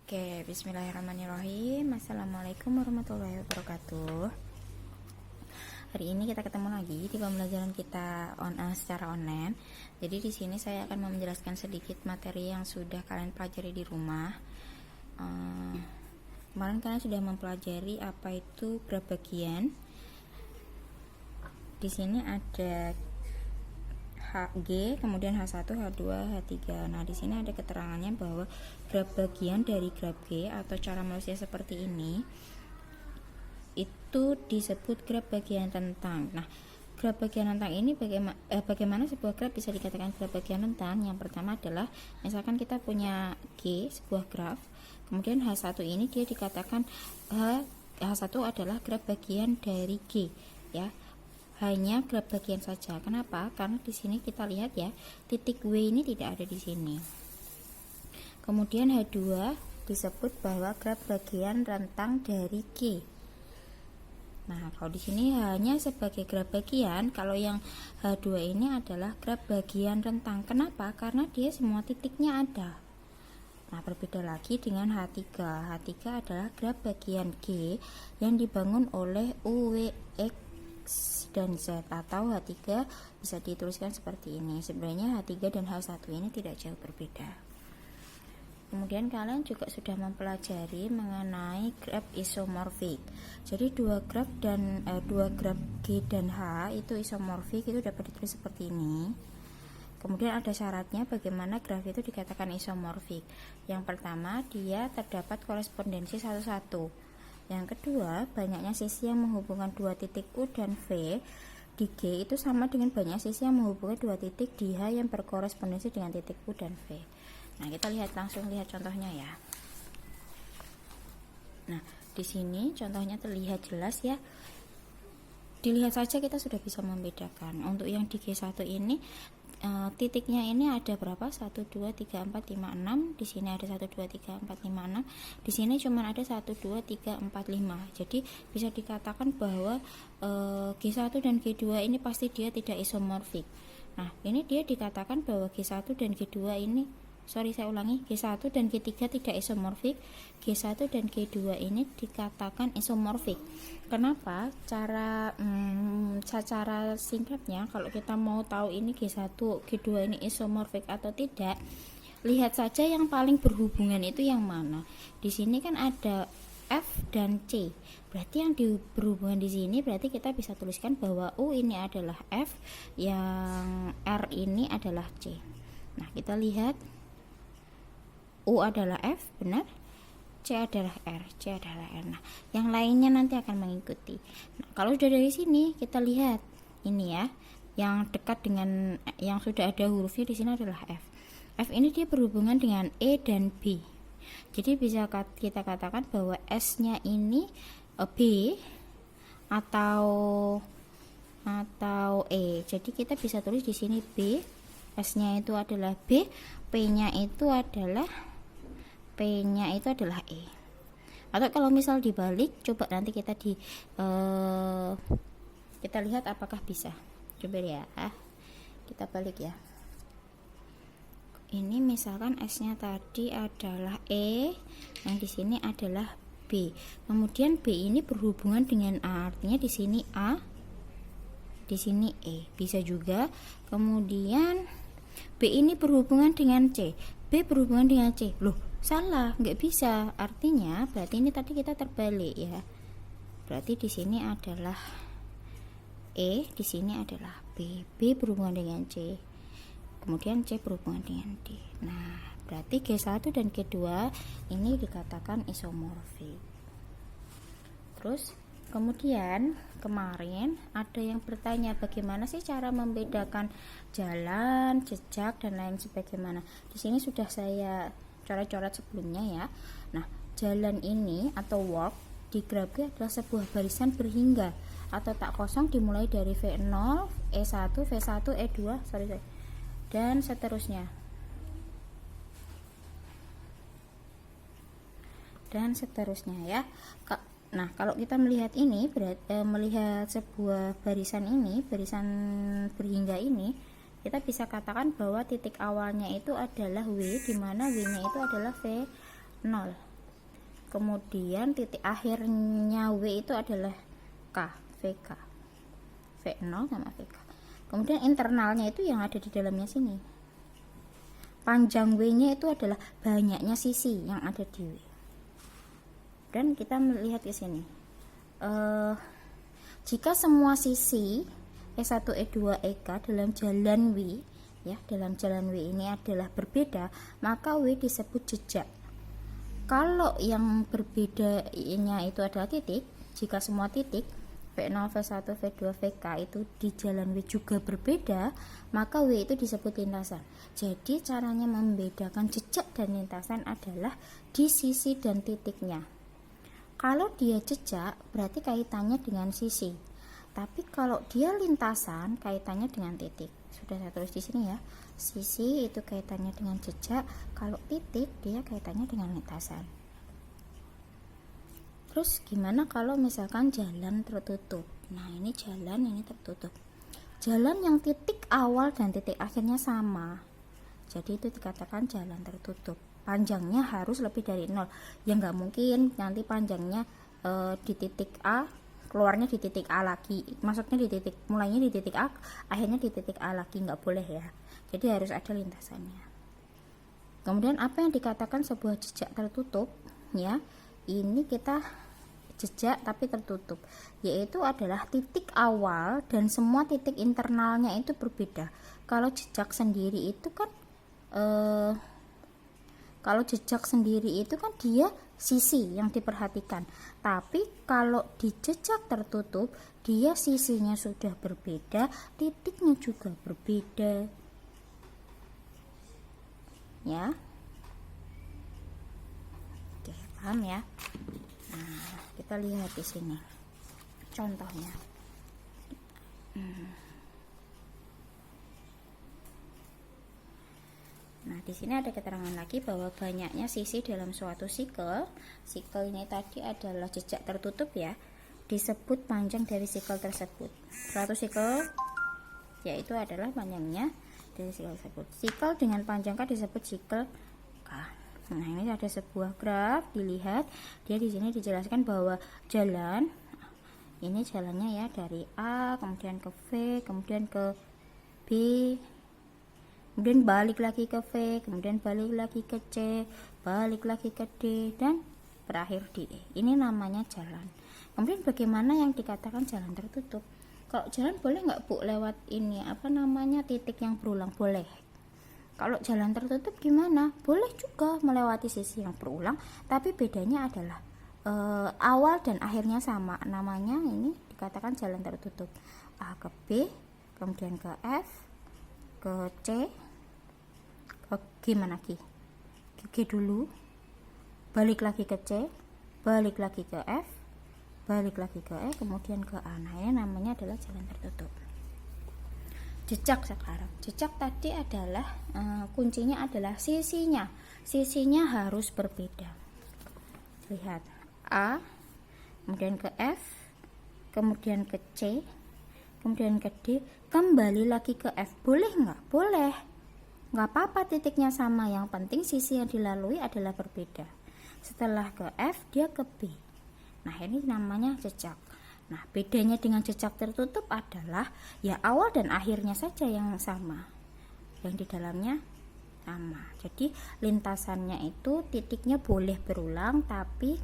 Oke, bismillahirrahmanirrahim. Assalamualaikum warahmatullahi wabarakatuh. Hari ini kita ketemu lagi di pembelajaran kita secara online. Jadi di sini saya akan menjelaskan sedikit materi yang sudah kalian pelajari di rumah. Kemarin kalian sudah mempelajari apa itu graf bagian. Di sini ada HG, kemudian H1, H2, H3. Nah, di sini ada keterangannya bahwa graf bagian dari graf G atau cara menulisnya seperti ini itu disebut graf bagian rentang. Nah, graf bagian rentang ini bagaimana sebuah graf bisa dikatakan graf bagian rentang? Yang pertama adalah misalkan kita punya G, sebuah graf. Kemudian H1 ini dia dikatakan H1 adalah graf bagian dari G, ya. Hanya graf bagian saja. Kenapa? Karena di sini kita lihat ya, titik W ini tidak ada di sini. Kemudian H2 disebut bahwa graf bagian rentang dari G. Nah, kalau di sini hanya sebagai graf bagian, kalau yang H2 ini adalah graf bagian rentang. Kenapa? Karena dia semua titiknya ada. Nah, berbeda lagi dengan H3. H3 adalah graf bagian G yang dibangun oleh U, W, X dan Z, atau H3 bisa dituliskan seperti ini. Sebenarnya H3 dan H1 ini tidak jauh berbeda. Kemudian kalian juga sudah mempelajari mengenai graf isomorfik. Jadi dua graf G dan H itu isomorfik, itu dapat ditulis seperti ini. Kemudian ada syaratnya bagaimana graf itu dikatakan isomorfik. Yang pertama, dia terdapat korespondensi satu-satu. Yang kedua, banyaknya sisi yang menghubungkan dua titik U dan V di G itu sama dengan banyak sisi yang menghubungkan dua titik di H yang berkorespondensi dengan titik U dan V. Nah, kita langsung lihat contohnya ya. Nah, di sini contohnya terlihat jelas ya. Dilihat saja kita sudah bisa membedakan. Untuk yang di G1 ini titiknya ini ada berapa? 1 2 3 4 5 6. Di sini ada 1 2 3 4 5 6. Di sini cuma ada 1 2 3 4 5. Jadi bisa dikatakan bahwa G1 dan G2 ini pasti dia tidak isomorfik. Nah, ini dia dikatakan bahwa G1 dan G2 ini G1 dan G3 tidak isomorfik. G1 dan G2 ini dikatakan isomorfik. Kenapa? Secara singkatnya, kalau kita mau tahu ini G1, G2 ini isomorfik atau tidak, lihat saja yang paling berhubungan itu yang mana. Di sini kan ada F dan C. Berarti yang berhubungan di sini berarti kita bisa tuliskan bahwa U ini adalah F, yang R ini adalah C. Nah, kita lihat U adalah F, benar. C adalah R, C adalah R. Nah, yang lainnya nanti akan mengikuti. Nah, kalau sudah dari sini kita lihat ini ya, yang dekat dengan yang sudah ada hurufnya di sini adalah F. F ini dia berhubungan dengan E dan B. Jadi bisa kita katakan bahwa S-nya ini B atau E. Jadi kita bisa tulis di sini B, S-nya itu adalah B, P-nya itu adalah E. Atau kalau misal dibalik, coba nanti kita kita lihat apakah bisa. Coba ya, kita balik ya. Ini misalkan S-nya tadi adalah E, yang di sini adalah B. Kemudian B ini berhubungan dengan A, artinya di sini A, di sini E. Bisa juga. Kemudian B ini berhubungan dengan C, B berhubungan dengan C. Loh, salah, nggak bisa. Artinya berarti ini tadi kita terbalik ya. Berarti di sini adalah E, di sini adalah B. B berhubungan dengan C, kemudian C berhubungan dengan D. Nah, berarti G1 dan G2 ini dikatakan isomorfik. Terus kemudian kemarin ada yang bertanya bagaimana sih cara membedakan jalan, jejak dan lain sebagaimana. Di sini sudah saya coret-coret sebelumnya ya. Nah, jalan ini atau walk di graf G adalah sebuah barisan berhingga atau tak kosong dimulai dari V0, E1, V1, E2, dan seterusnya. Ya. Nah, kalau kita melihat ini melihat sebuah barisan ini, barisan berhingga ini, kita bisa katakan bahwa titik awalnya itu adalah W, di mana W-nya itu adalah V0. kemudian titik akhirnya W itu adalah K, VK, V0 sama VK. Kemudian internalnya itu yang ada di dalamnya sini. Panjang W-nya itu adalah banyaknya sisi yang ada di W. Dan kita melihat ke sini. Jika semua sisi E1, E2, EK dalam jalan W, ya, dalam jalan W ini adalah berbeda, maka W disebut jejak. Kalau yang berbedanya itu adalah titik, jika semua titik V0, V1, V2, VK itu di jalan W juga berbeda, maka W itu disebut lintasan. Jadi caranya membedakan jejak dan lintasan adalah di sisi dan titiknya. Kalau dia jejak berarti kaitannya dengan sisi. Tapi kalau dia lintasan kaitannya dengan titik. Sudah saya tulis di sini ya. Sisi itu kaitannya dengan jejak, kalau titik dia kaitannya dengan lintasan. Terus gimana kalau misalkan jalan tertutup? Nah, ini jalan ini tertutup. Jalan yang titik awal dan titik akhirnya sama, jadi itu dikatakan jalan tertutup. Panjangnya harus lebih dari 0. Ya nggak mungkin nanti panjangnya di titik A, keluarnya di titik A lagi, maksudnya di titik mulainya di titik A, akhirnya di titik A lagi, nggak boleh ya. Jadi harus ada lintasannya. Kemudian apa yang dikatakan sebuah jejak tertutup? Ya, ini kita jejak tapi tertutup, yaitu adalah titik awal dan semua titik internalnya itu berbeda. Kalau jejak sendiri itu kan dia sisi yang diperhatikan, tapi kalau di jejak tertutup dia sisinya sudah berbeda, titiknya juga berbeda, ya. Oke, paham ya? Nah, kita lihat di sini contohnya. Nah, di sini ada keterangan lagi bahwa banyaknya sisi dalam suatu sikel. Sikel ini tadi adalah jejak tertutup ya, disebut panjang dari sikel tersebut. Suatu sikel yaitu adalah panjangnya dari sikel tersebut. Sikel dengan panjang K disebut sikel K. Nah, ini ada sebuah graf, dilihat dia di sini dijelaskan bahwa jalan ini jalannya ya dari A kemudian ke V kemudian ke B, kemudian balik lagi ke V, kemudian balik lagi ke C, balik lagi ke D, dan berakhir di E. Ini namanya jalan. Kemudian bagaimana yang dikatakan jalan tertutup? Kalau jalan boleh nggak Bu lewat ini titik yang berulang? Boleh. Kalau jalan tertutup gimana? Boleh juga melewati sisi yang berulang, tapi bedanya adalah awal dan akhirnya sama. Namanya ini dikatakan jalan tertutup. A ke B, kemudian ke F, ke C, gimana G? G dulu, balik lagi ke C, balik lagi ke F, balik lagi ke E, kemudian ke A. Nah, ini namanya adalah jalan tertutup. Jejak sekarang. Jejak tadi adalah kuncinya adalah sisinya. Sisinya harus berbeda. Lihat, A, kemudian ke F, kemudian ke C, kemudian ke D, kembali lagi ke F. Boleh nggak? Boleh. Nggak apa-apa titiknya sama, yang penting sisi yang dilalui adalah berbeda. Setelah ke F dia ke B. Nah, ini namanya jejak. Nah, bedanya dengan jejak tertutup adalah ya awal dan akhirnya saja yang sama, yang di dalamnya sama. Jadi lintasannya itu titiknya boleh berulang, tapi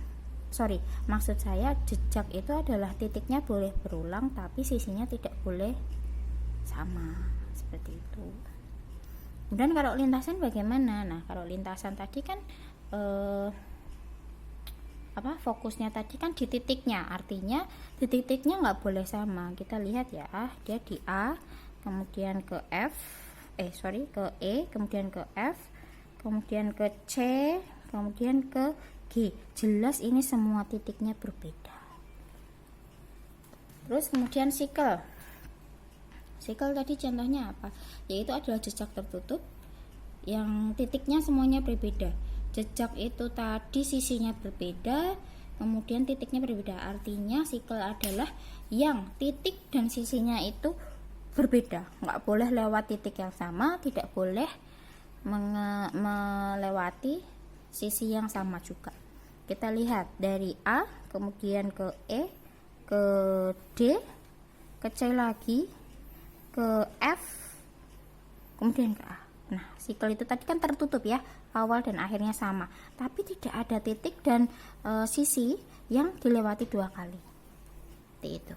maksud saya jejak itu adalah titiknya boleh berulang tapi sisinya tidak boleh sama, seperti itu. Kemudian kalau lintasan bagaimana? Nah, kalau lintasan tadi kan fokusnya tadi kan di titiknya, artinya di titiknya nggak boleh sama. Kita lihat ya, dia di A, kemudian ke ke E, kemudian ke F, kemudian ke C, kemudian ke G. Jelas ini semua titiknya berbeda. Terus kemudian sikel. Sikel tadi contohnya apa? Yaitu adalah jejak tertutup yang titiknya semuanya berbeda. Jejak itu tadi sisinya berbeda, kemudian titiknya berbeda. Artinya sikel adalah yang titik dan sisinya itu berbeda. Nggak boleh lewat titik yang sama, tidak boleh melewati sisi yang sama juga. Kita lihat dari A kemudian ke E, ke D, ke C lagi, ke F, kemudian ke A. Nah, sikel itu tadi kan tertutup ya, awal dan akhirnya sama, tapi tidak ada titik dan sisi yang dilewati 2 kali. Seperti itu.